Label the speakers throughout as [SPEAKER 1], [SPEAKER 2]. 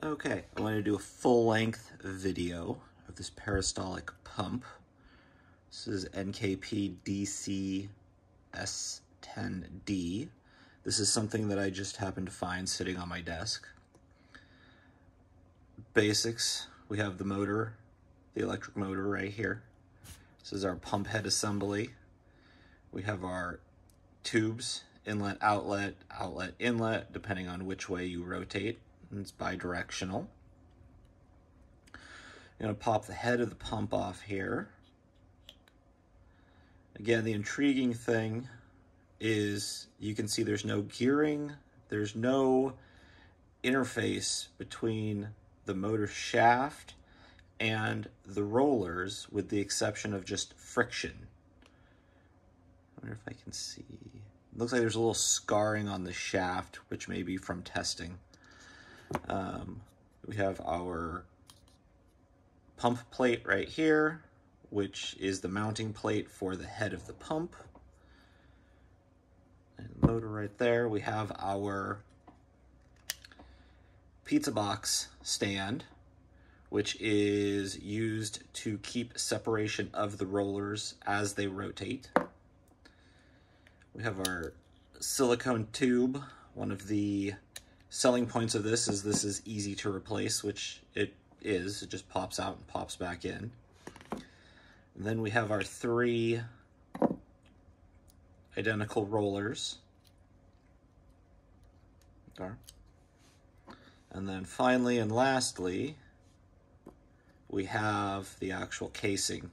[SPEAKER 1] Okay, I want to do a full-length video of this peristaltic pump. This is NKP-DC-S10D. This is something that I just happened to find sitting on my desk. Basics, we have the motor, the electric motor right here. This is our pump head assembly. We have our tubes, inlet, outlet, outlet, inlet, depending on which way you rotate. It's bi-directional. I'm going to pop the head of the pump off here. Again, the intriguing thing is you can see there's no gearing, there's no interface between the motor shaft and the rollers, with the exception of just friction. I wonder if I can see. It looks like there's a little scarring on the shaft, which may be from testing. We have our pump plate right here, which is the mounting plate for the head of the pump. And the motor right there. We have our pizza box stand, which is used to keep separation of the rollers as they rotate. We have our silicone tube. One of the selling points of this is easy to replace, which it is. It just pops out and pops back in. And then we have our 3 identical rollers. Okay. And then finally and lastly, we have the actual casing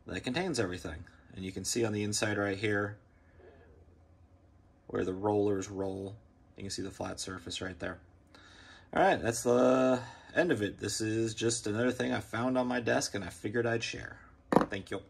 [SPEAKER 1] that contains everything. And you can see on the inside right here where the rollers roll. You can see the flat surface right there. All right, that's the end of it. This is just another thing I found on my desk and I figured I'd share. Thank you.